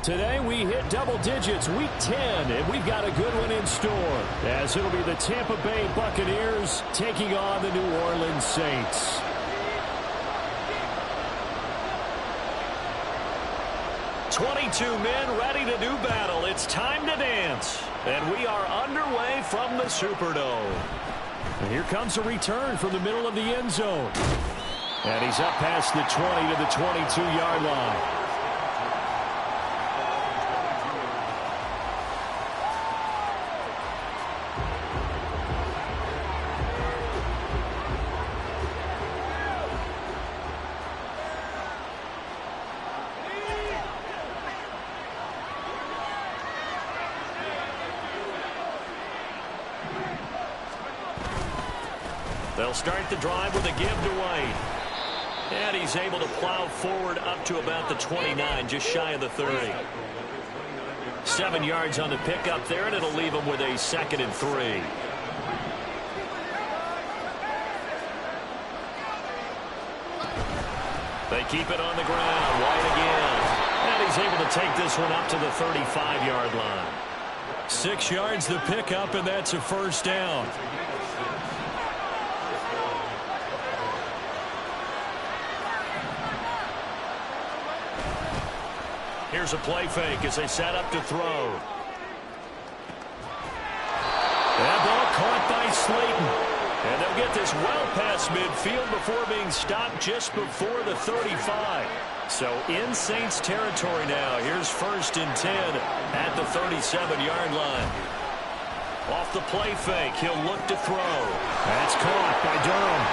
Today we hit double digits, week 10, and we've got a good one in store, as it'll be the Tampa Bay Buccaneers taking on the New Orleans Saints. "22 men ready to do battle. It's time to dance." And we are underway from the Superdome. And here comes a return from the middle of the end zone. And he's up past the 20 to the 22-yard line. They'll start the drive with a give to White. And he's able to plow forward up to about the 29, just shy of the 30. 7 yards on the pickup there, and it'll leave him with a 2nd and 3. They keep it on the ground. White again. And he's able to take this one up to the 35-yard line. 6 yards the pickup, and that's a first down. Here's a play fake as they set up to throw. That ball caught by Slayton. And they'll get this well past midfield before being stopped just before the 35. So in Saints territory now. Here's 1st and 10 at the 37-yard line. Off the play fake, he'll look to throw. That's caught by Durham.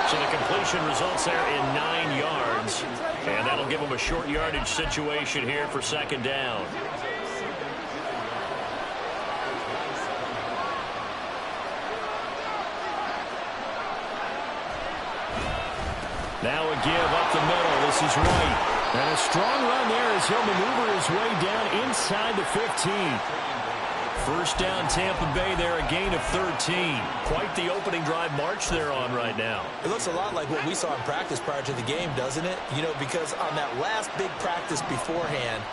So the completion results there in 9 yards. And that'll give them a short yardage situation here for 2nd down. Now a give up the middle. This is White. And a strong run there as he'll maneuver his way down inside the 15. First down Tampa Bay there, a gain of 13. Quite the opening drive march they're on right now. It looks a lot like what we saw in practice prior to the game, doesn't it? You know, because on that last big practice beforehand,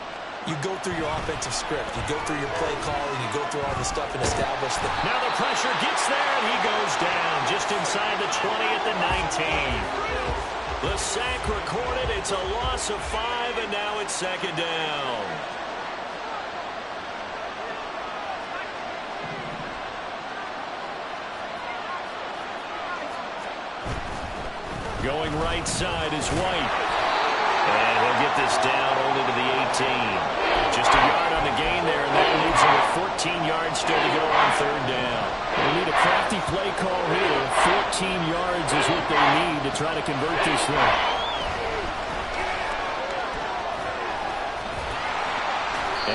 you go through your offensive script. You go through your play calling. You go through all the stuff and establish the... Now the pressure gets there, and he goes down just inside the 20 at the 19. The sack recorded. It's a loss of 5, and now it's 2nd down. Going right side is White. And he'll get this down only to the 18. Just a yard on the gain there, and that leaves him with 14 yards still to go on 3rd down. They need a crafty play call here. 14 yards is what they need to try to convert this one.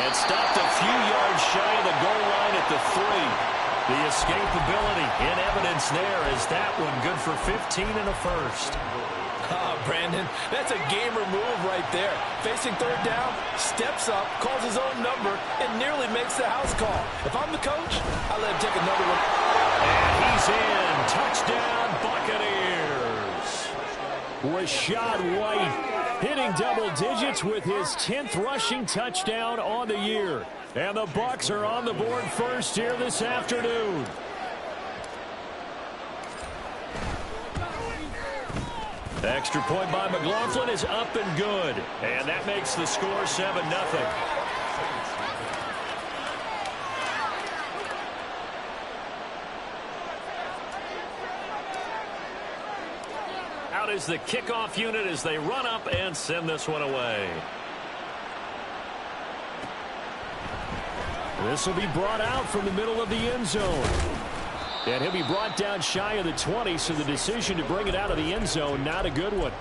And stopped a few yards shy of the goal line at the 3. The escapability in evidence there as that one good for 15 and a first. Brandon, that's a gamer move right there. Facing 3rd down, steps up, calls his own number, and nearly makes the house call. If I'm the coach, I let him take another one. And he's in. Touchdown, Buccaneers. Rashad White hitting double digits with his 10th rushing touchdown on the year. And the Bucs are on the board first here this afternoon. Extra point by McLaughlin is up and good. And that makes the score 7-0. Out is the kickoff unit as they run up and send this one away. This will be brought out from the middle of the end zone. And he'll be brought down shy of the 20, so the decision to bring it out of the end zone, not a good one.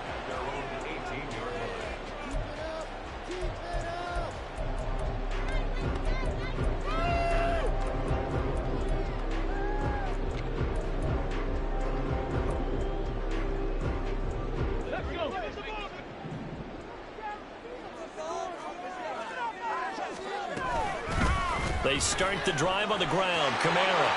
They start the drive on the ground. Kamara.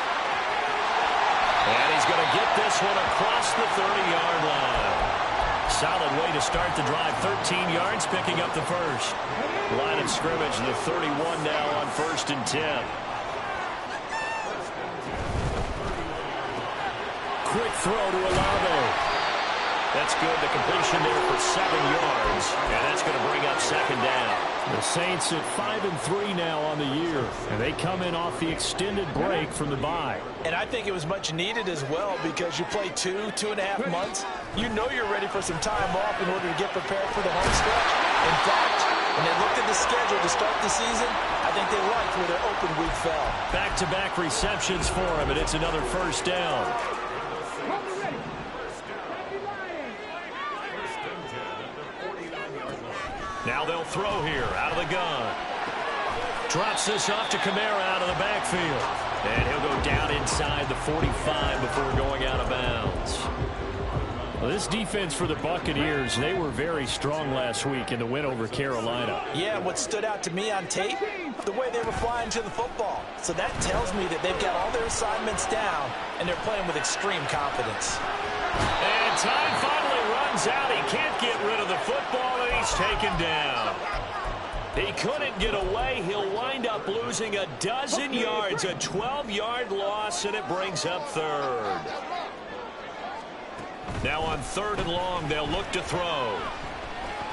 And he's going to get this one across the 30-yard line. Solid way to start the drive. 13 yards, picking up the first. Line of scrimmage, the 31 now on 1st and 10. Quick throw to Olave. That's good. The completion there for 7 yards. And that's going to bring up 2nd down. The Saints at 5-3 now on the year. And they come in off the extended break from the bye. And I think it was much needed as well because you play 2.5 months. You know you're ready for some time off in order to get prepared for the home stretch. In fact, when they looked at the schedule to start the season, I think they liked where their open week fell. Back-to-back receptions for him, and it's another 1st down. Now they'll throw here out of the gun. Drops this off to Kamara out of the backfield. And he'll go down inside the 45 before going out of bounds. Well, this defense for the Buccaneers, they were very strong last week in the win over Carolina. Yeah, what stood out to me on tape, the way they were flying to the football. So that tells me that they've got all their assignments down, and they're playing with extreme confidence. And time finally runs out. He can't get rid of the football, and he's taken down. He couldn't get away. He'll wind up losing a dozen yards, a 12-yard loss, and it brings up 3rd. Now on 3rd and long, they'll look to throw.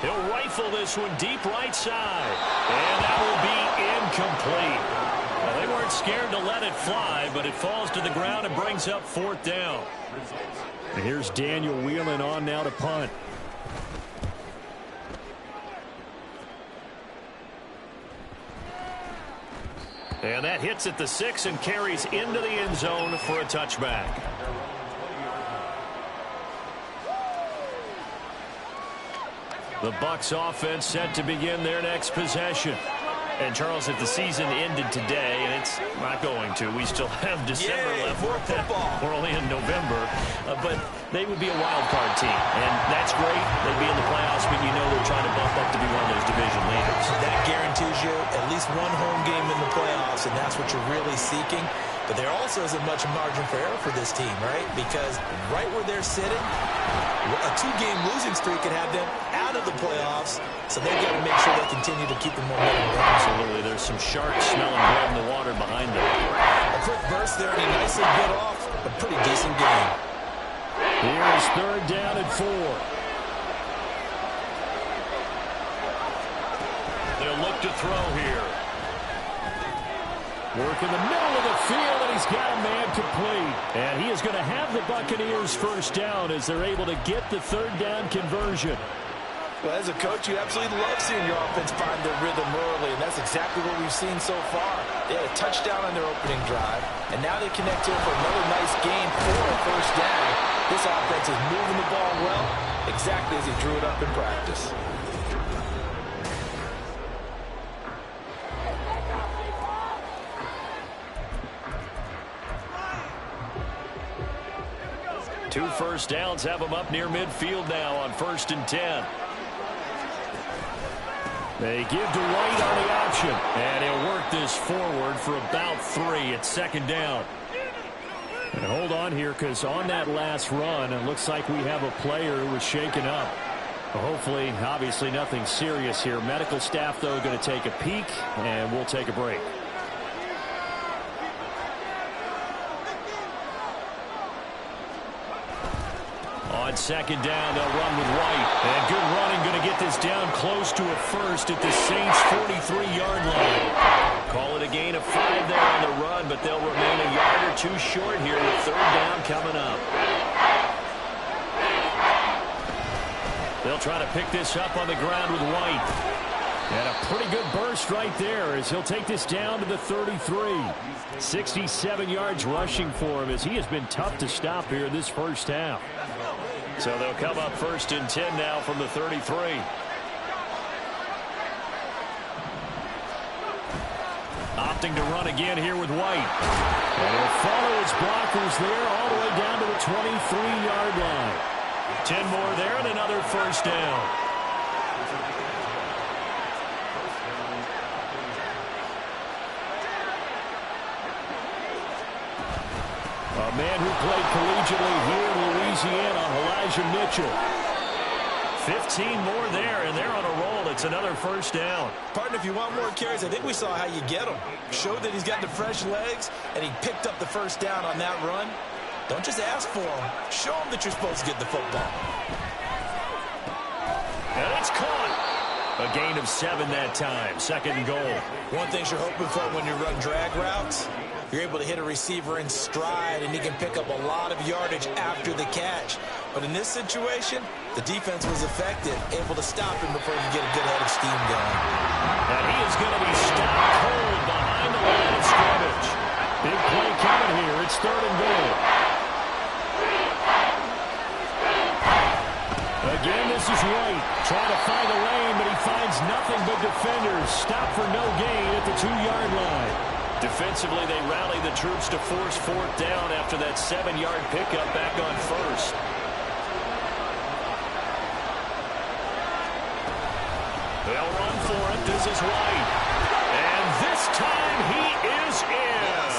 He'll rifle this one deep right side, and that will be incomplete. Well, they weren't scared to let it fly, but it falls to the ground and brings up 4th down. And here's Daniel Whelan on now to punt. And that hits at the 6 and carries into the end zone for a touchback. The Bucs offense set to begin their next possession. And, Charles, if the season ended today, and it's not going to, we still have December left. More football. We're only in November. But they would be a wild card team. And that's great. They'd be in the playoffs, but you know they're trying to bump up to be one of those division leaders. That guarantees you at least one home game in the playoffs, and that's what you're really seeking. But there also isn't much margin for error for this team, right? Because right where they're sitting, a 2-game losing streak could have them out of the playoffs, so they've got to make sure they continue to keep the momentum going. Absolutely. There's some sharks smelling blood in the water behind them. A quick burst there, and he nicely bit off a pretty decent game. Here's 3rd down and 4. They'll look to throw here. Work in the middle of the field, and he's got a man complete. And he is going to have the Buccaneers 1st down as they're able to get the 3rd down conversion. Well, as a coach, you absolutely love seeing your offense find their rhythm early, and that's exactly what we've seen so far. They had a touchdown on their opening drive, and now they connect here for another nice gain for a 1st down. This offense is moving the ball well, exactly as he drew it up in practice. Two 1st downs have them up near midfield now on 1st and 10. They give to White on the option. And he'll work this forward for about 3 at 2nd down. And hold on here, because on that last run, it looks like we have a player who was shaken up. Well, hopefully, obviously nothing serious here. Medical staff, though, going to take a peek, and we'll take a break. On 2nd down, they'll run with White. And good running, going to get this down close to a 1st at the Saints' 43-yard line. Call it a gain of 5 there on the run, but they'll remain a yard or 2 short here with 3rd down coming up. They'll try to pick this up on the ground with White. And a pretty good burst right there as he'll take this down to the 33. 67 yards rushing for him as he has been tough to stop here in this 1st half. So they'll come up 1st and 10 now from the 33. Opting to run again here with White. And he'll follow his blockers there all the way down to the 23-yard line. 10 more there and another 1st down. A man who played collegiately here in Louisiana, Elijah Mitchell. 15 more there, and they're on a roll. It's another first down. Partner, if you want more carries, I think we saw how you get them. Showed that he's got the fresh legs, and he picked up the first down on that run. Don't just ask for them. Show them that you're supposed to get the football. And it's caught. A gain of 7 that time. Second and goal. One thing you're hoping for when you run drag routes, you're able to hit a receiver in stride, and he can pick up a lot of yardage after the catch. But in this situation, the defense was effective, able to stop him before you get a good head of steam going. And he is going to be stopped cold behind the line of scrimmage. Big play coming here. It's third and goal. Again, this is White trying to find a lane, but he finds nothing but defenders. Stop for no gain at the 2-yard line. Defensively, they rally the troops to force fourth down after that 7-yard pickup back on first. They'll run for it. This is White. And this time he is in.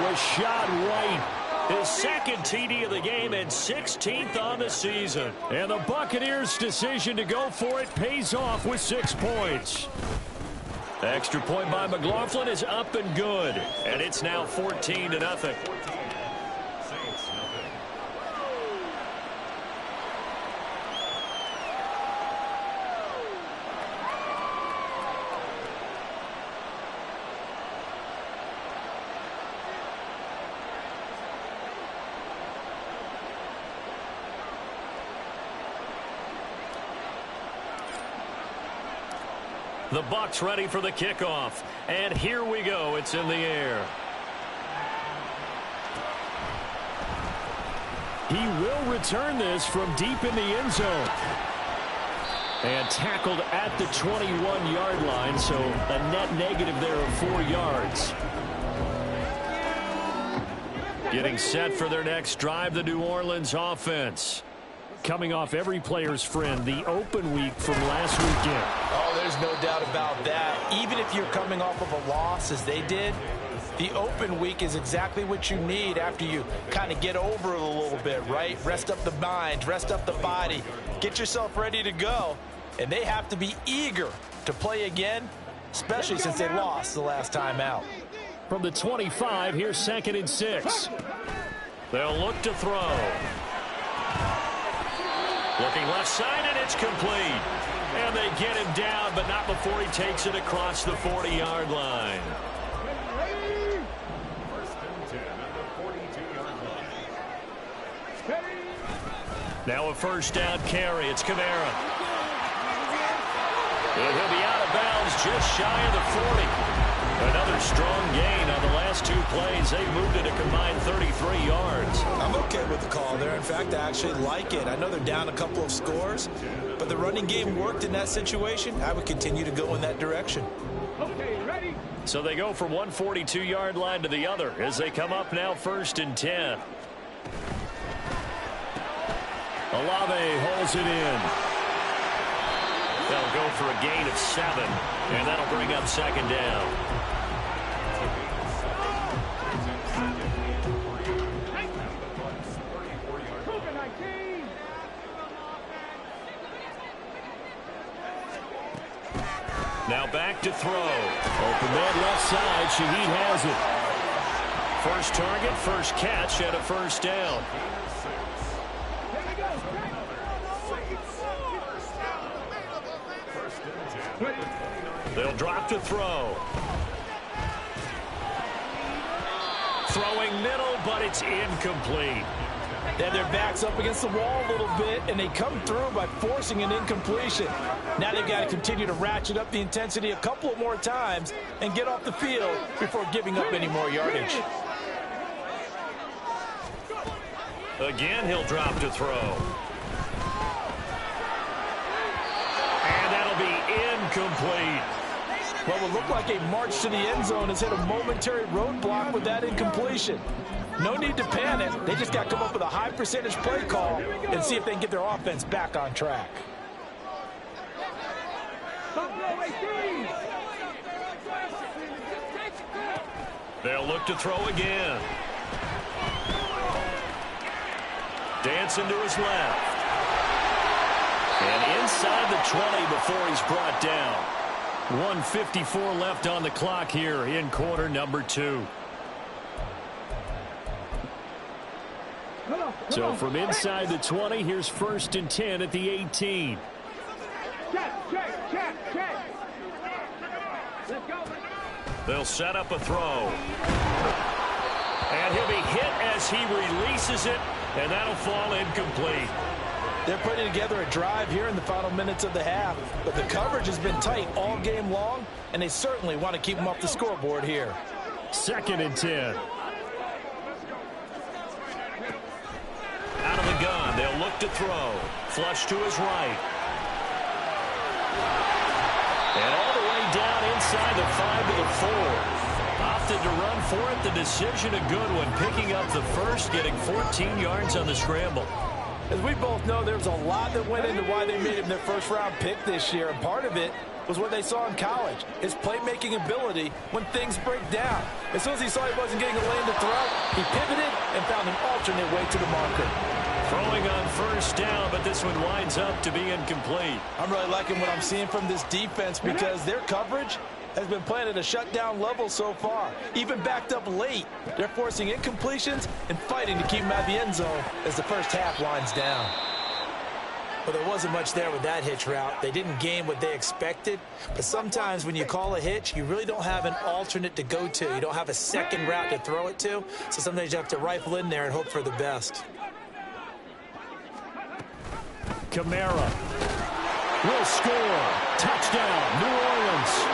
Rashad White. His second TD of the game and 16th on the season. And the Buccaneers' decision to go for it pays off with 6 points. Extra point by McLaughlin is up and good. And it's now 14-0. The Bucs ready for the kickoff. And here we go. It's in the air. He will return this from deep in the end zone. And tackled at the 21-yard line, so a net negative there of 4 yards. Getting set for their next drive, the New Orleans offense. Coming off every player's friend, the open week from last weekend. Oh, there's no doubt about that. Even if you're coming off of a loss, as they did, the open week is exactly what you need after you kind of get over it a little bit, right? Rest up the mind, rest up the body, get yourself ready to go. And they have to be eager to play again, especially since they lost the last time out. From the 25, here's 2nd and 6. They'll look to throw. Looking left side, and it's complete. And they get him down, but not before he takes it across the 40-yard line. Now a first down carry. It's Kamara. And he'll be out of bounds just shy of the 40. Another strong gain on the last 2 plays. They moved it a combined 33 yards. I'm okay with the call there. In fact, I actually like it. I know they're down a couple of scores, but the running game worked in that situation. I would continue to go in that direction. Okay, ready? So they go from one 42-yard line to the other as they come up now 1st and 10. Olave holds it in. They'll go for a gain of 7, and that'll bring up 2nd down. Now back to throw. Open man left side. Shaheed has it. First target, first catch, and a first down. They'll drop to throw. Throwing middle, but it's incomplete. They have their backs up against the wall a little bit, and they come through by forcing an incompletion. Now they've got to continue to ratchet up the intensity a couple of more times and get off the field before giving up any more yardage. Again, he'll drop to throw. And that'll be incomplete. What would look like a march to the end zone has hit a momentary roadblock with that incompletion. No need to panic. They just got to come up with a high percentage play call and see if they can get their offense back on track. They'll look to throw again. Dancing to his left. And inside the 20 before he's brought down. 1:54 left on the clock here in quarter number 2. So from inside the 20, here's 1st and 10 at the 18. They'll set up a throw. And he'll be hit as he releases it, and that'll fall incomplete. They're putting together a drive here in the final minutes of the half, but the coverage has been tight all game long, and they certainly want to keep them off the scoreboard here. 2nd and 10. Out of the gun, they'll look to throw. Flush to his right. And all the way down inside the 5 to the 4. Opted to run for it. The decision a good one. Picking up the first, getting 14 yards on the scramble. As we both know, there's a lot that went into why they made him their first-round pick this year, and part of it was what they saw in college, his playmaking ability when things break down. As soon as he saw he wasn't getting a lane to throw, he pivoted and found an alternate way to the marker. Throwing on 1st down, but this one winds up to be incomplete. I'm really liking what I'm seeing from this defense because their coverage has been playing at a shutdown level so far. Even backed up late, they're forcing incompletions and fighting to keep them out of the end zone as the first half winds down. Well, there wasn't much there with that hitch route. They didn't gain what they expected, but sometimes when you call a hitch, you really don't have an alternate to go to. You don't have a second route to throw it to, so sometimes you have to rifle in there and hope for the best. Kamara will score. Touchdown, New Orleans.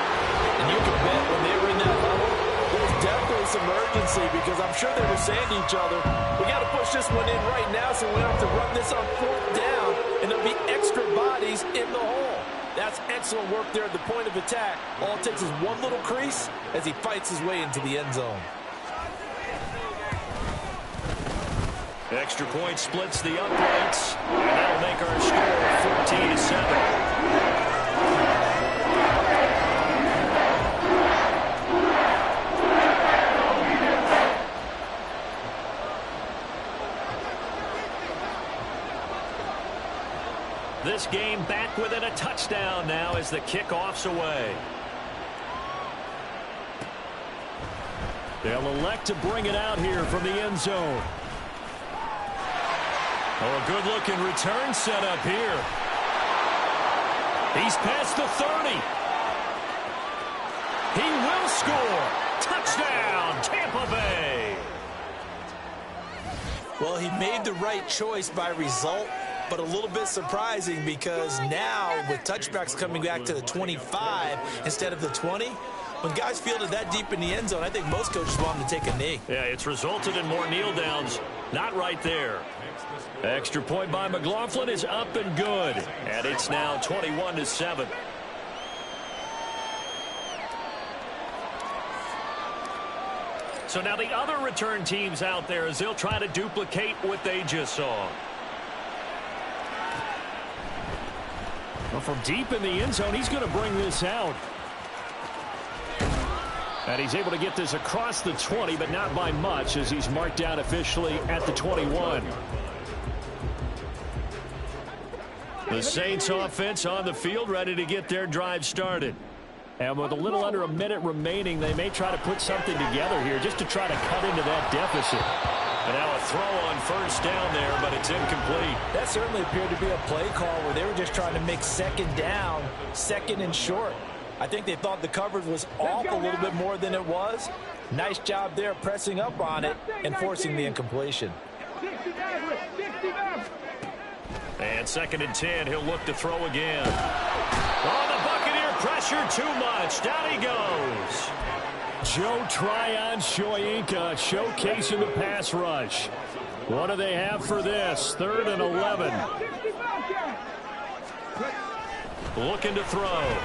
And you can bet when they were in that huddle, there was definitely some urgency because I'm sure they were saying to each other, we got to push this one in right now so we don't have to run this on 4th down, and there'll be extra bodies in the hole. That's excellent work there at the point of attack. All it takes is one little crease as he fights his way into the end zone. Extra point splits the uprights, and that'll make our score 14-7. This game back within a touchdown now as the kickoff's away. They'll elect to bring it out here from the end zone. Oh, a good-looking return set up here. He's past the 30. He will score. Touchdown, Tampa Bay. Well, he made the right choice by result, but a little bit surprising because now with touchbacks coming back to the 25 instead of the 20, when guys fielded that deep in the end zone, I think most coaches want them to take a knee. Yeah, it's resulted in more kneel downs. Not right there. Extra point by McLaughlin is up and good. And it's now 21-7. So now the other return teams out there as they'll try to duplicate what they just saw. Well, from deep in the end zone, he's going to bring this out. And he's able to get this across the 20, but not by much as he's marked down officially at the 21. The Saints offense on the field ready to get their drive started. And with a little under a minute remaining, they may try to put something together here just to try to cut into that deficit. And now a throw on 1st down there, but it's incomplete. That certainly appeared to be a play call where they were just trying to make 2nd down, 2nd and short. I think they thought the coverage was off a little bit more than it was. Nice job there pressing up on it and forcing the incompletion. And 2nd and 10, he'll look to throw again. Oh, the Buccaneer pressure too much. Down he goes. Joe Tryon-Shoyinka showcasing the pass rush. What do they have for this? 3rd and 11. Looking to throw.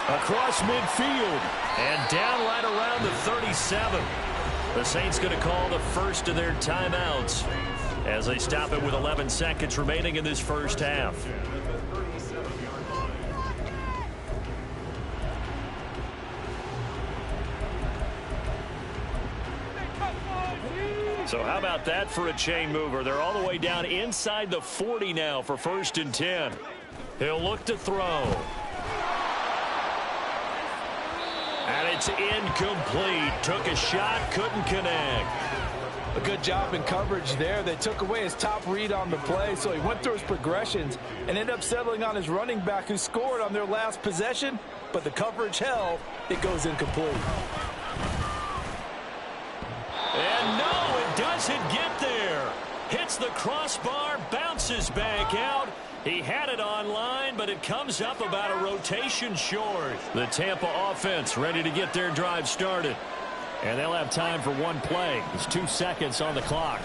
Across midfield and down right around the 37. The Saints going to call the first of their timeouts as they stop it with 11 seconds remaining in this first half. So how about that for a chain mover? They're all the way down inside the 40 now for 1st and 10. He'll look to throw. And it's incomplete. Took a shot, couldn't connect. A good job in coverage there. They took away his top read on the play, so he went through his progressions and ended up settling on his running back who scored on their last possession, but the coverage held. It goes incomplete. And no, it doesn't get there. Hits the crossbar, bounces back out. He had it online, but it comes up about a rotation short. The Tampa offense ready to get their drive started. And they'll have time for one play. There's 2 seconds on the clock.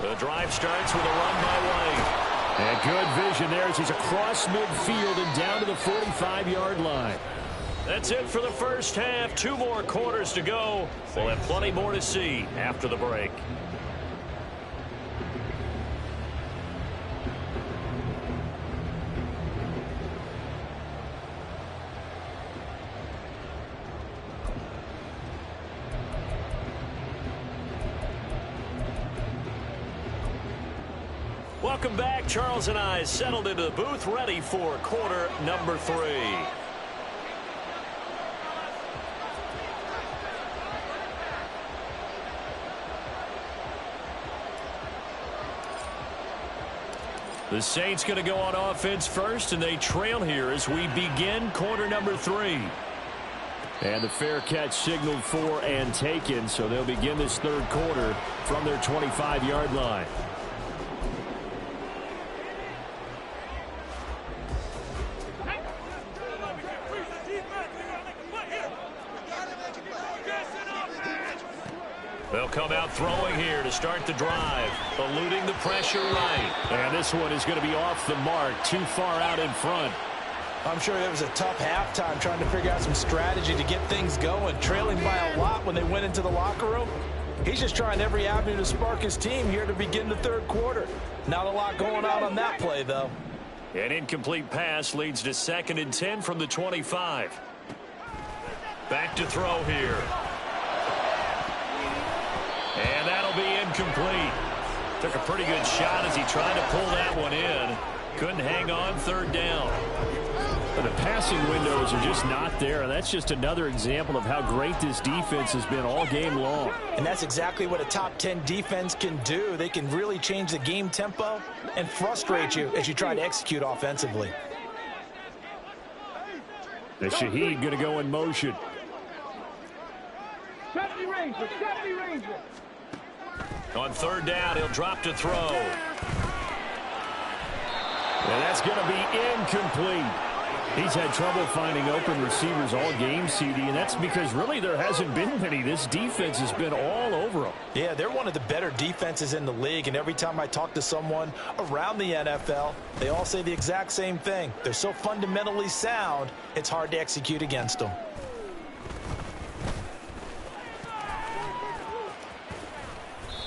The drive starts with a run by White. And good vision there as he's across midfield and down to the 45-yard line. That's it for the first half. 2 more quarters to go. We'll have plenty more to see after the break. Welcome back. Charles and I settled into the booth, ready for quarter number 3. The Saints going to go on offense first, and they trail here as we begin quarter number 3. And the fair catch signaled for and taken, so they'll begin this 3rd quarter from their 25-yard line. They'll come out throwing here to start the drive, eluding the pressure right. And this one is going to be off the mark, too far out in front. I'm sure it was a tough halftime trying to figure out some strategy to get things going, trailing by a lot when they went into the locker room. He's just trying every avenue to spark his team here to begin the 3rd quarter. Not a lot going on that play, though. An incomplete pass leads to 2nd and 10 from the 25. Back to throw here. And that'll be incomplete. Took a pretty good shot as he tried to pull that one in. Couldn't hang on, 3rd down. But the passing windows are just not there. And that's just another example of how great this defense has been all game long. And that's exactly what a top 10 defense can do. They can really change the game tempo and frustrate you as you try to execute offensively. And Shaheed going to go in motion. On 3rd down, he'll drop to throw. And that's going to be incomplete. He's had trouble finding open receivers all game, CD, and that's because really there hasn't been many. This defense has been all over them. Yeah, they're one of the better defenses in the league, and every time I talk to someone around the NFL, they all say the exact same thing. They're so fundamentally sound, it's hard to execute against them.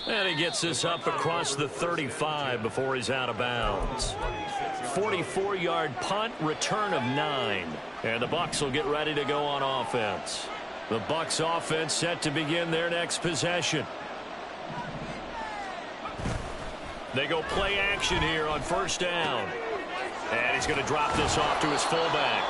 And he gets this up across the 35 before he's out of bounds. 44-yard punt, return of 9. And the Bucs will get ready to go on offense. The Bucs offense set to begin their next possession. They go play action here on 1st down. And he's going to drop this off to his fullback.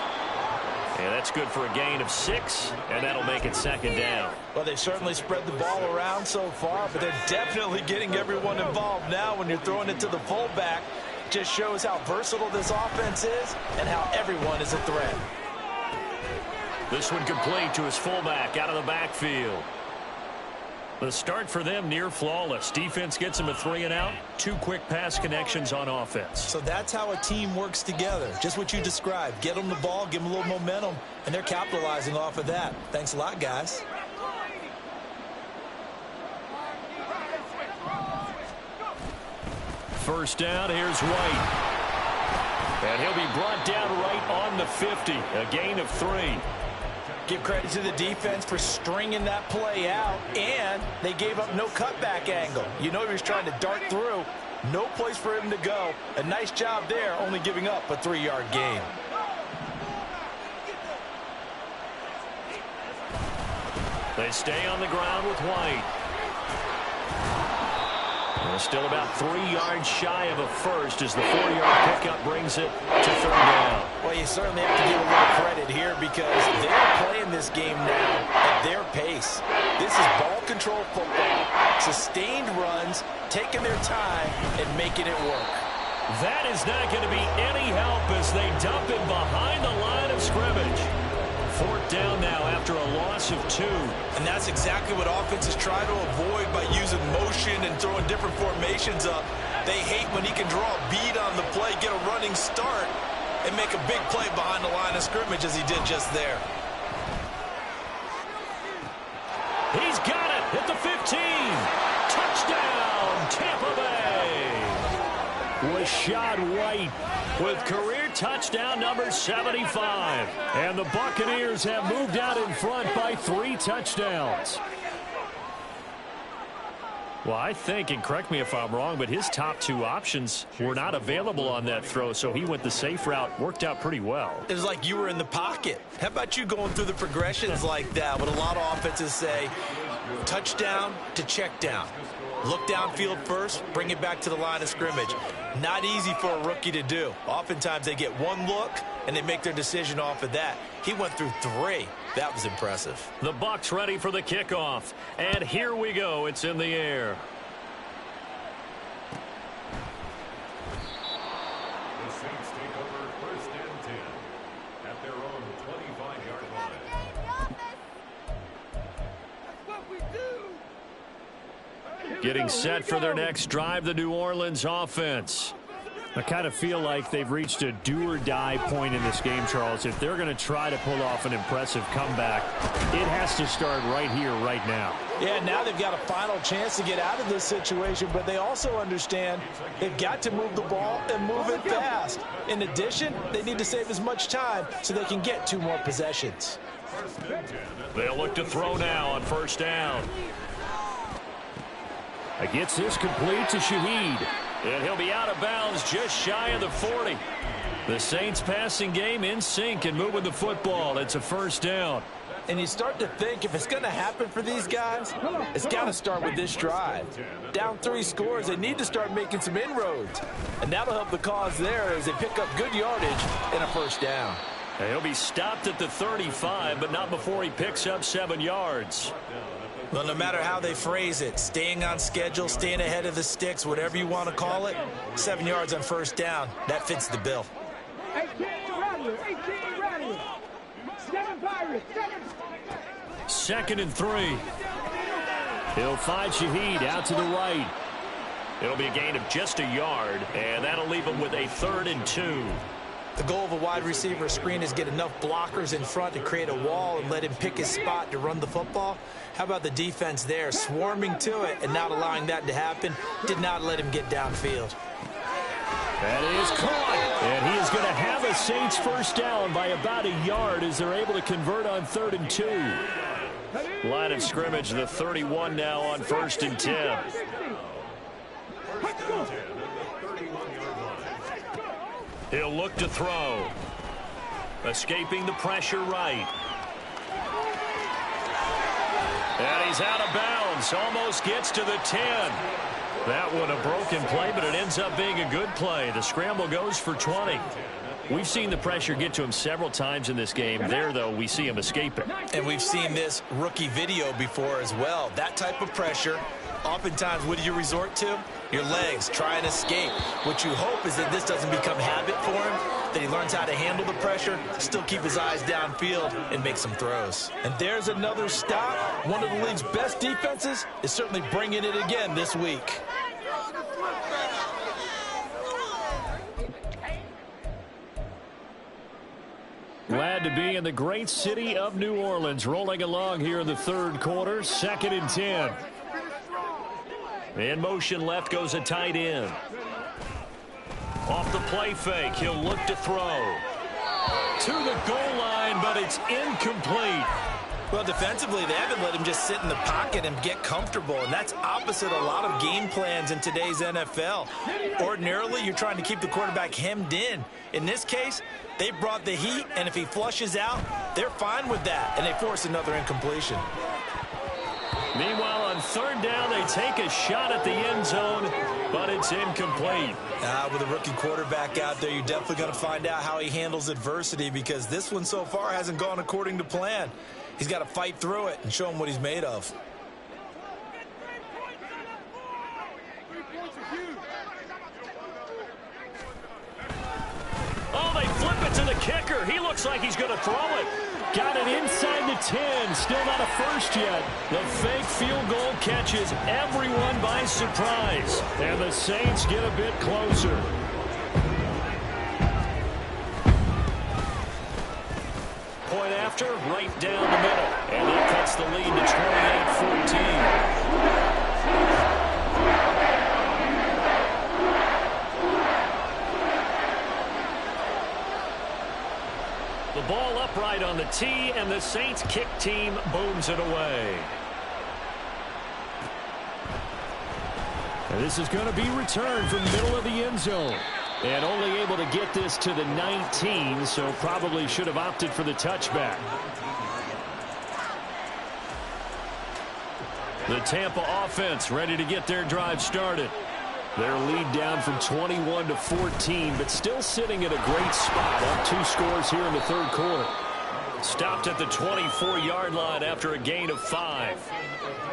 And that's good for a gain of 6, and that'll make it 2nd down. Well, they've certainly spread the ball around so far, but they're definitely getting everyone involved now when you're throwing it to the fullback. Just shows how versatile this offense is and how everyone is a threat. This one complete to his fullback out of the backfield. The start for them near flawless. Defense gets them a 3-and-out. 2 quick pass connections on offense. So that's how a team works together. Just what you described. Get them the ball, give them a little momentum, and they're capitalizing off of that. Thanks a lot, guys. First down, here's White. And he'll be brought down right on the 50. A gain of 3. Give credit to the defense for stringing that play out, and they gave up no cutback angle. You know he was trying to dart through. No place for him to go. A nice job there, only giving up a 3-yard gain. They stay on the ground with White. Well, still about 3 yards shy of a first as the 4-yard pickup brings it to 3rd down. Well, you certainly have to give a little credit here because they're playing this game now at their pace. This is ball control football, sustained runs, taking their time and making it work. That is not going to be any help as they dump it behind the line of scrimmage. 4th down now after a loss of 2. And that's exactly what offenses try to avoid by using motion and throwing different formations up. They hate when he can draw a bead on the play, get a running start, and make a big play behind the line of scrimmage as he did just there. He's got it at the 15. Touchdown, Tampa Bay. Rashad White with career touchdown number 75. And the Buccaneers have moved out in front by 3 touchdowns. Well, I think, and correct me if I'm wrong, but his top 2 options were not available on that throw, so he went the safe route. Worked out pretty well. It was like you were in the pocket. How about you going through the progressions like that? What a lot of offenses say, touchdown to check down. Look downfield first, bring it back to the line of scrimmage. Not easy for a rookie to do. Oftentimes they get one look, and they make their decision off of that. He went through 3. That was impressive. The Bucs ready for the kickoff. And here we go. It's in the air. The Saints take over 1st and 10 at their own 25-yard line. That's what we do. Getting set for their next drive, the New Orleans offense. I kind of feel like they've reached a do-or-die point in this game, Charles. If they're going to try to pull off an impressive comeback, it has to start right here, right now. Yeah, now they've got a final chance to get out of this situation, but they also understand they've got to move the ball and move it fast. In addition, they need to save as much time so they can get 2 more possessions. They'll look to throw now on 1st down. Gets this complete to Shaheed. And he'll be out of bounds just shy of the 40. The Saints passing game in sync and moving the football. It's a 1st down. And you start to think if it's going to happen for these guys, it's got to start with this drive. Down 3 scores, they need to start making some inroads. And that'll help the cause there as they pick up good yardage in a 1st down. And he'll be stopped at the 35, but not before he picks up 7 yards. Well, no matter how they phrase it, staying on schedule, staying ahead of the sticks, whatever you want to call it, 7 yards on 1st down, that fits the bill. 18 Rattler, 18 Rattler. 7 Pirates, 7. 2nd and 3. He'll find Shaheed out to the right. It'll be a gain of just a yard, and that'll leave him with a 3rd and 2. The goal of a wide receiver screen is get enough blockers in front to create a wall and let him pick his spot to run the football. How about the defense there, swarming to it and not allowing that to happen? Did not let him get downfield. That is caught. And he is going to have a Saints 1st down by about a yard as they're able to convert on 3rd and 2. Line of scrimmage, the 31 now on 1st and 10. He'll look to throw. Escaping the pressure right. And he's out of bounds. Almost gets to the 10. That one a broken play, but it ends up being a good play. The scramble goes for 20. We've seen the pressure get to him several times in this game. There, though, we see him escaping. And we've seen this rookie video before as well. That type of pressure, oftentimes, what do you resort to? Your legs, try and escape. What you hope is that this doesn't become habit for him, that he learns how to handle the pressure, still keep his eyes downfield, and make some throws. And there's another stop. One of the league's best defenses is certainly bringing it again this week. Glad to be in the great city of New Orleans, rolling along here in the 3rd quarter, 2nd and 10. In motion left goes a tight end. Off the play fake, he'll look to throw. To the goal line, but it's incomplete. Well, defensively, they haven't let him just sit in the pocket and get comfortable, and that's opposite a lot of game plans in today's NFL. Ordinarily, you're trying to keep the quarterback hemmed in. In this case, they brought the heat, and if he flushes out, they're fine with that, and they force another incompletion. Meanwhile, on third down, they take a shot at the end zone, but it's incomplete. With a rookie quarterback out there, you're definitely going to find out how he handles adversity, because this one so far hasn't gone according to plan. He's got to fight through it and show him what he's made of. Oh, they flip it to the kicker. He looks like he's going to throw it. Got it inside the 10. Still not a first yet. The fake field goal catches everyone by surprise. And the Saints get a bit closer. Point after, right down the middle. And that cuts the lead to 28-14. The ball upright on the tee, and the Saints kick team booms it away. And this is going to be returned from middle of the end zone. And only able to get this to the 19, so probably should have opted for the touchback. The Tampa offense ready to get their drive started. Their lead down from 21 to 14, but still sitting at a great spot. Up 2 scores here in the third quarter. Stopped at the 24-yard line after a gain of 5.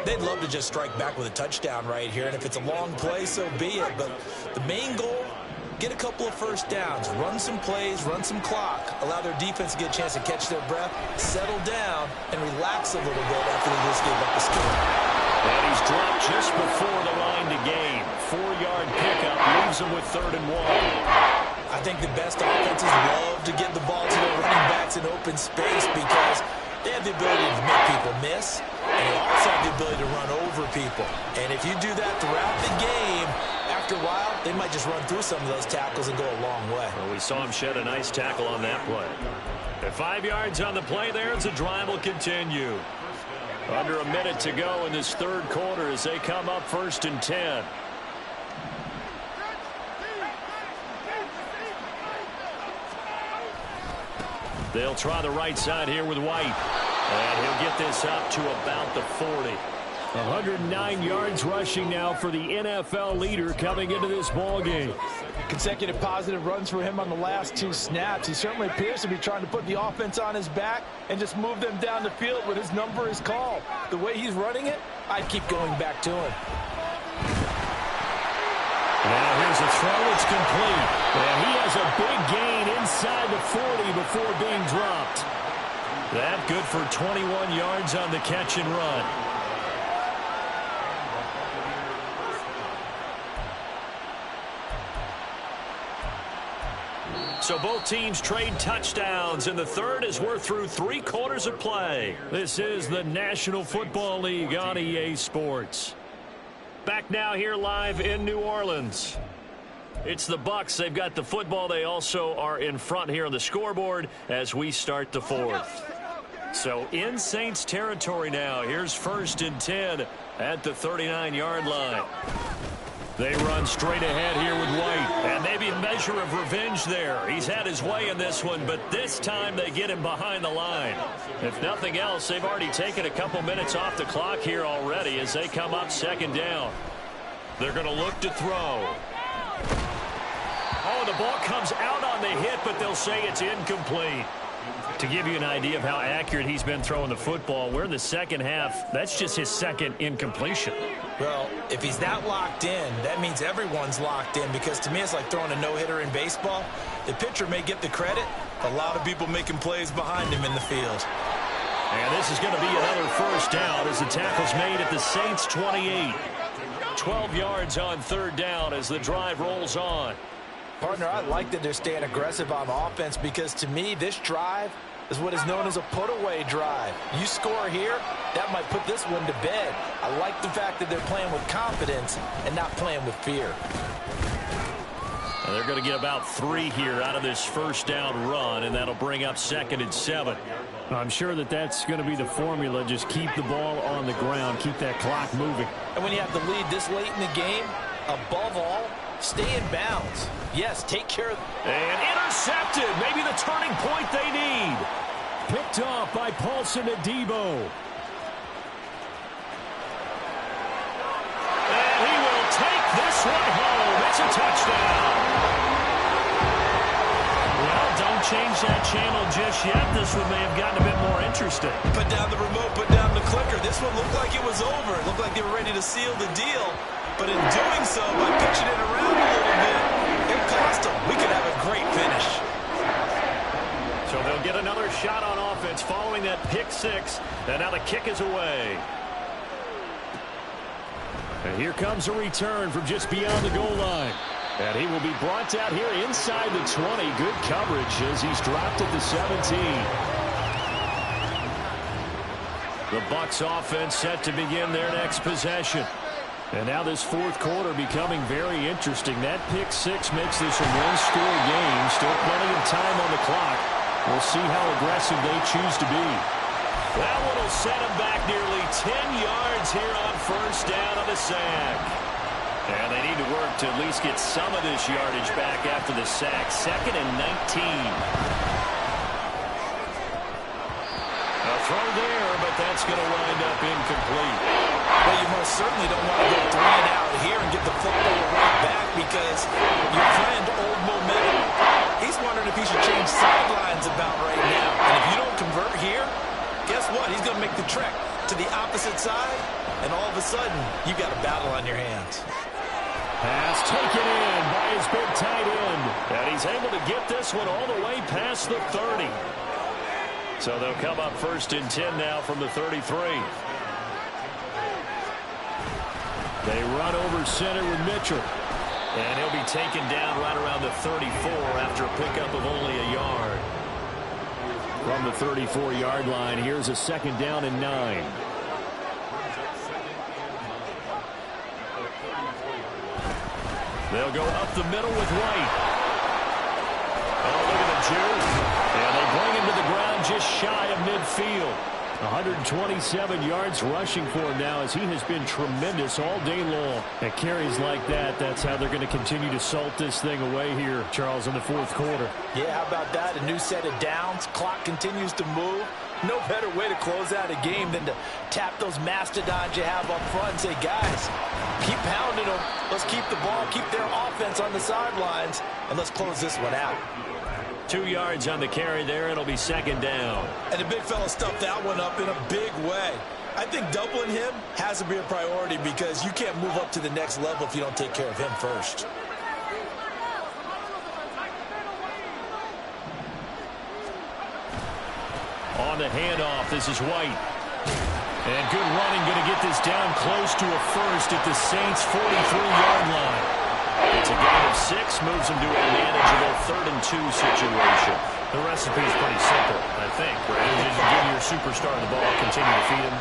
They'd love to just strike back with a touchdown right here, and if it's a long play, so be it. But the main goal, get a couple of first downs, run some plays, run some clock, allow their defense to get a chance to catch their breath, settle down, and relax a little bit after they just gave up the score. And he's dropped just before the line to gain. 4-yard pickup leaves him with 3rd and 1. I think the best offenses love to get the ball to their running backs in open space because they have the ability to make people miss, and they also have the ability to run over people. And if you do that throughout the game, after a while, they might just run through some of those tackles and go a long way. Well, we saw him shed a nice tackle on that play. At 5 yards on the play there, as the drive will continue. Under a minute to go in this third quarter as they come up 1st and 10. They'll try the right side here with White. And he'll get this up to about the 40. 109 yards rushing now for the NFL leader coming into this ball game. Consecutive positive runs for him on the last 2 snaps. He certainly appears to be trying to put the offense on his back and just move them down the field when his number is called. The way he's running it, I'd keep going back to him. Now here's a throw. It's complete. And he has a big gain inside the 40 before being dropped. That good for 21 yards on the catch and run. So both teams trade touchdowns in the third as we're through 3 quarters of play. This is the National Football League on EA Sports. Back now here live in New Orleans. It's the Bucs. They've got the football. They also are in front here on the scoreboard as we start the fourth. So in Saints territory now. Here's 1st and 10 at the 39-yard line. They run straight ahead here with White. And maybe a measure of revenge there. He's had his way in this one, but this time they get him behind the line. If nothing else, they've already taken a couple minutes off the clock here already as they come up 2nd down. They're going to look to throw. Oh, the ball comes out on the hit, but they'll say it's incomplete. To give you an idea of how accurate he's been throwing the football, we're in the second half. That's just his 2nd incompletion. Well, if he's that locked in, that means everyone's locked in, because to me it's like throwing a no-hitter in baseball. The pitcher may get the credit, a lot of people making plays behind him in the field. And this is going to be another 1st down as the tackle's made at the Saints 28. 12 yards on 3rd down as the drive rolls on. Partner, I like that they're staying aggressive on offense because to me this drive is what is known as a put-away drive. You score here, that might put this one to bed. I like the fact that they're playing with confidence and not playing with fear. And they're going to get about 3 here out of this 1st down run, and that'll bring up 2nd and 7. I'm sure that that's going to be the formula. Just keep the ball on the ground, keep that clock moving. And when you have the lead this late in the game, above all, stay in bounds. Yes, take care of... And intercepted. Maybe the turning point they need. Picked off by Paulson Adebo. That's a touchdown. Well, don't change that channel just yet. This one may have gotten a bit more interesting. Put down the remote, put down the clicker. This one looked like it was over. It looked like they were ready to seal the deal. But in doing so, by pitching it around a little bit, it cost them. We could have a great finish. So they'll get another shot on offense following that pick six. And now the kick is away. And here comes a return from just beyond the goal line. And he will be brought out here inside the 20. Good coverage as he's dropped at the 17. The Bucs offense set to begin their next possession. And now this fourth quarter becoming very interesting. That pick six makes this a one-score game. Still plenty of time on the clock. We'll see how aggressive they choose to be. That one will set him back nearly 10 yards here on first down on the sack. And they need to work to at least get some of this yardage back after the sack. 2nd and 19. A throw there, but that's going to wind up incomplete. Well, you most certainly don't want to go 3 and out here and get the football right back because your friend, Old Momentum, he's wondering if he should change sidelines about right now. And if you don't convert here, guess what? He's going to make the trek to the opposite side, and all of a sudden, you got a battle on your hands. Pass taken in by his big tight end. And he's able to get this one all the way past the 30. So they'll come up 1st and 10 now from the 33. They run over center with Mitchell. And he'll be taken down right around the 34 after a pickup of only a yard. From the 34-yard line, here's a 2nd down and 9. They'll go up the middle with White. Oh, look at the juke. And they bring him to the ground just shy of midfield. 127 yards rushing for him now as he has been tremendous all day long. At carries like that, that's how they're going to continue to salt this thing away here, Charles, in the fourth quarter. Yeah, how about that? A new set of downs. Clock continues to move. No better way to close out a game than to tap those mastodons you have up front and say, guys, keep pounding them. Let's keep the ball, keep their offense on the sidelines, and let's close this one out. 2 yards on the carry there. It'll be 2nd down. And the big fella stuffed that one up in a big way. I think doubling him has to be a priority because you can't move up to the next level if you don't take care of him first. On the handoff, this is White. And good running, going to get this down close to a first at the Saints' 43-yard line. It's a gain of 6, moves them to a manageable 3rd and 2 situation. The recipe is pretty simple, I think, right? Just give your superstar the ball, continue to feed him.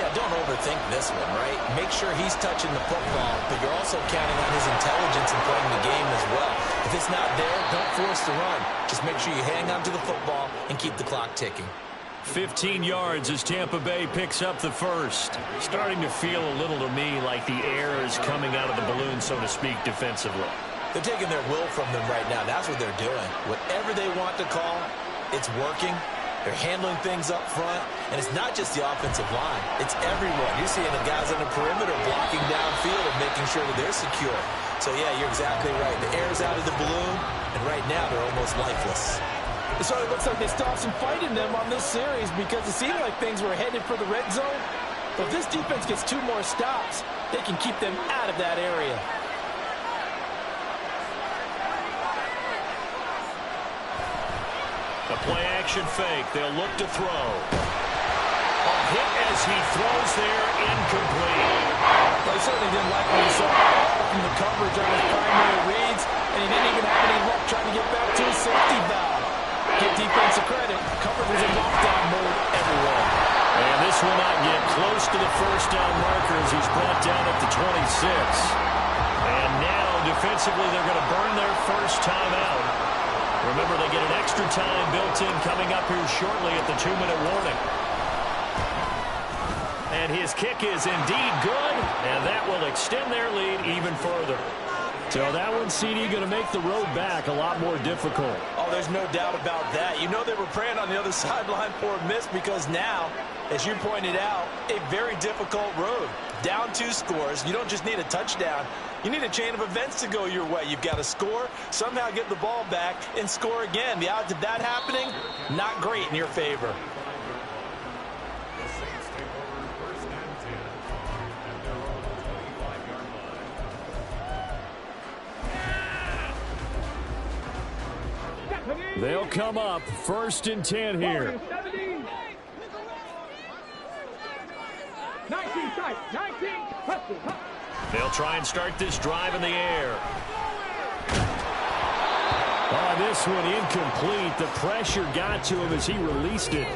Yeah, don't overthink this one, right? Make sure he's touching the football, but you're also counting on his intelligence in playing the game as well. If it's not there, don't force the run. Just make sure you hang on to the football and keep the clock ticking. 15 yards as Tampa Bay picks up the first. Starting to feel a little to me like the air is coming out of the balloon, so to speak, defensively. They're taking their will from them right now. That's what they're doing. Whatever they want to call, it's working. They're handling things up front, and it's not just the offensive line. It's everyone. You're seeing the guys on the perimeter blocking downfield and making sure that they're secure. So, yeah, you're exactly right. The air's out of the balloon, and right now they're almost lifeless. So it looks like they stopped some fight in them on this series because it seemed like things were headed for the red zone. But if this defense gets 2 more stops, they can keep them out of that area. The play-action fake. They'll look to throw. A hit as he throws there, incomplete. They certainly didn't like what he saw from the coverage on his primary reads, and he didn't even have any luck trying to get back to his safety valve. Give defensive credit. Coverage was in lockdown mode everywhere. And this will not get close to the first down marker as he's brought down at the 26. And now, defensively, they're going to burn their first time out. Remember, they get an extra time built in coming up here shortly at the 2-minute warning. And his kick is indeed good, and that will extend their lead even further. So that one, CD, going to make the road back a lot more difficult. Oh, there's no doubt about that. You know they were praying on the other sideline for a miss because now, as you pointed out, a very difficult road. down 2 scores. You don't just need a touchdown. You need a chain of events to go your way. You've got to score, somehow get the ball back, and score again. The odds of that happening, not great in your favor. The Saints take over first and 10 at their own 25-yard line. They'll come up first and 10 here. 19 strike, 19. They'll try and start this drive in the air. Oh, this one incomplete. The pressure got to him as he released it.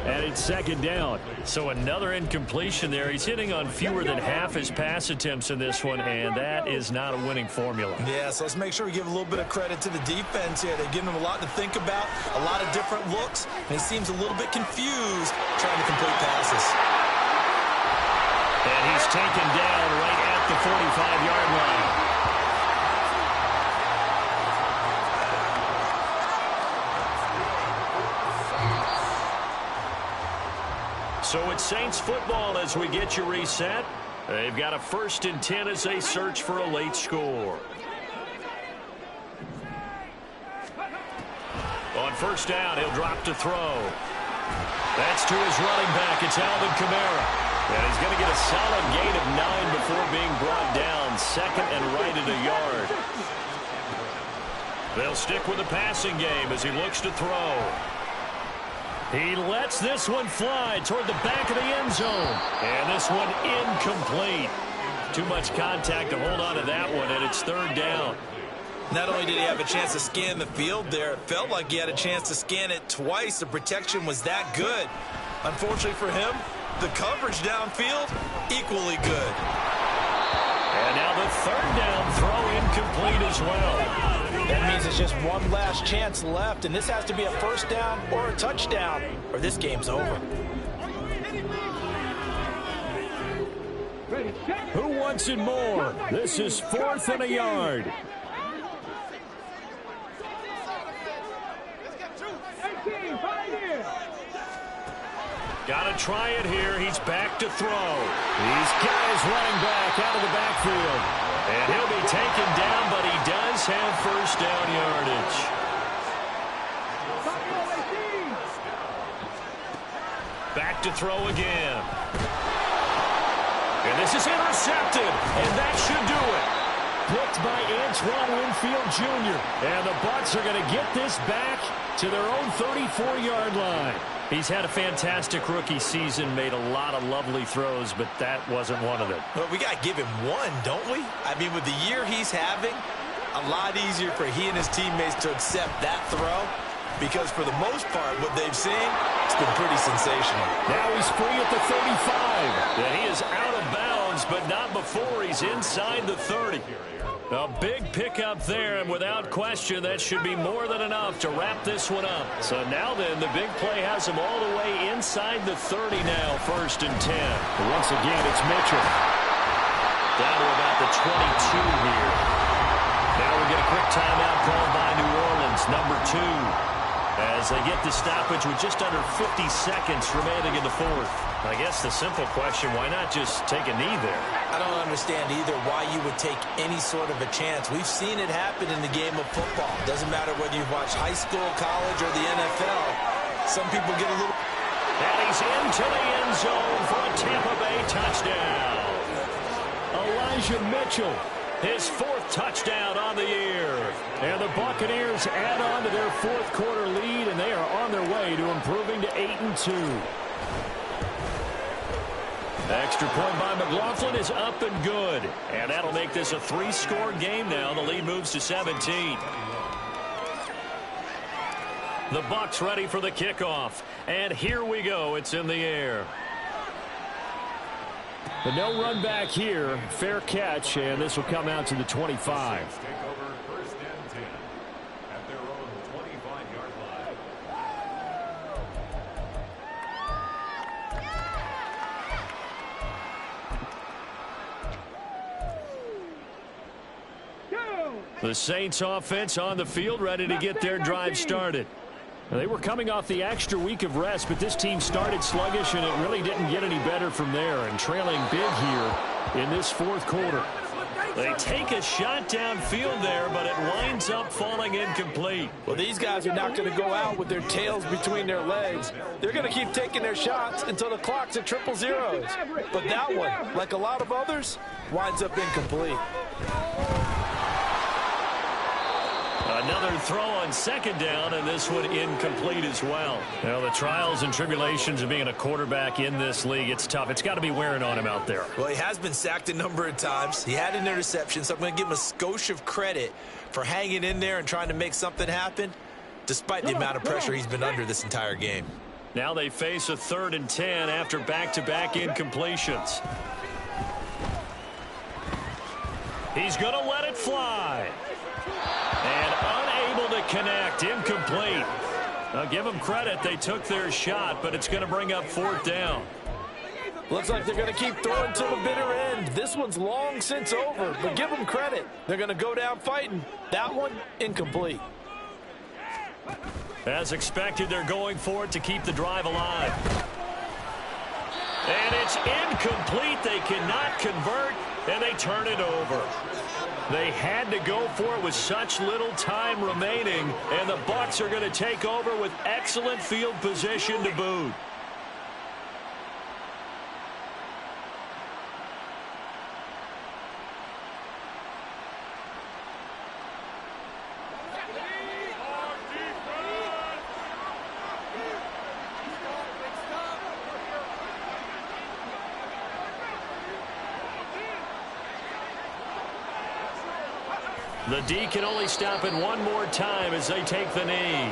And it's second down. So another incompletion there. He's hitting on fewer than half his pass attempts in this one, and that is not a winning formula. Yeah, so let's make sure we give a little bit of credit to the defense here. They're giving him a lot to think about, a lot of different looks, and he seems a little bit confused trying to complete passes. And he's taken down right at the 45-yard line. So it's Saints football as we get you reset. They've got a first and 10 as they search for a late score. On first down, he'll drop to throw. That's to his running back. It's Alvin Kamara. And he's going to get a solid gain of 9 before being brought down. Second and right at a yard. They'll stick with the passing game as he looks to throw. He lets this one fly toward the back of the end zone. And this one incomplete. Too much contact to hold on to that one, and it's third down. Not only did he have a chance to scan the field there, it felt like he had a chance to scan it twice. The protection was that good. Unfortunately for him, the coverage downfield, equally good. And now the third down throw incomplete as well. That means it's just one last chance left, and this has to be a first down or a touchdown, or this game's over. Who wants it more? This is 4th and a yard. Got to try it here. He's back to throw. He's got his running back out of the backfield. And he'll be taken down, but he does have first down yardage. Back to throw again. And this is intercepted. And that should do it. Picked by Antoine Winfield Jr. And the Bucs are going to get this back to their own 34-yard line. He's had a fantastic rookie season, made a lot of lovely throws, but that wasn't one of them. Well, we got to give him one, don't we? I mean, with the year he's having, a lot easier for he and his teammates to accept that throw, because for the most part, what they've seen, it's been pretty sensational. Now he's free at the 35. And he is out of bounds, but not before he's inside the 30. A big pickup there, and without question, that should be more than enough to wrap this one up. So now then, the big play has him all the way inside the 30 now, first and 10. Once again, it's Mitchell. Down to about the 22 here. Now we get a quick timeout called by New Orleans, number 2. As they get the stoppage with just under 50 seconds remaining in the fourth. I guess the simple question, why not just take a knee there? I don't understand either why you would take any sort of a chance. We've seen it happen in the game of football. Doesn't matter whether you've watched high school, college, or the NFL. Some people get a little... And he's into the end zone for a Tampa Bay touchdown. Elijah Mitchell. His 4th touchdown on the year. And the Buccaneers add on to their 4th quarter lead, and they are on their way to improving to 8-2. Extra point by McLaughlin is up and good. And that'll make this a 3-score game now. The lead moves to 17. The Bucs ready for the kickoff. And here we go. It's in the air. But no run back here. Fair catch, and this will come out to the 25. Take over first and 10 at their own 25-yard line. The Saints offense on the field, ready to get their drive started. They were coming off the extra week of rest, but this team started sluggish, and it really didn't get any better from there. And trailing big here in this fourth quarter. They take a shot downfield there, but it winds up falling incomplete. Well, these guys are not going to go out with their tails between their legs. They're going to keep taking their shots until the clock's at 000. But that one, like a lot of others, winds up incomplete. Another throw on second down, and this one incomplete as well. Well, the trials and tribulations of being a quarterback in this league, it's tough. It's got to be wearing on him out there. Well, he has been sacked a number of times. He had an interception, so I'm going to give him a skosh of credit for hanging in there and trying to make something happen, despite the amount of pressure he's been under this entire game. Now they face a 3rd and 10 after back-to-back incompletions. He's going to let it fly. And unable to connect, incomplete. I'll give them credit. They took their shot, but it's going to bring up 4th down. Looks like they're going to keep throwing to the bitter end. This one's long since over, but give them credit. They're going to go down fighting. That one, incomplete. As expected, they're going for it to keep the drive alive. And it's incomplete. They cannot convert, and they turn it over. They had to go for it with such little time remaining, and the Bucs are going to take over with excellent field position to boot. The D can only stop it one more time as they take the knee.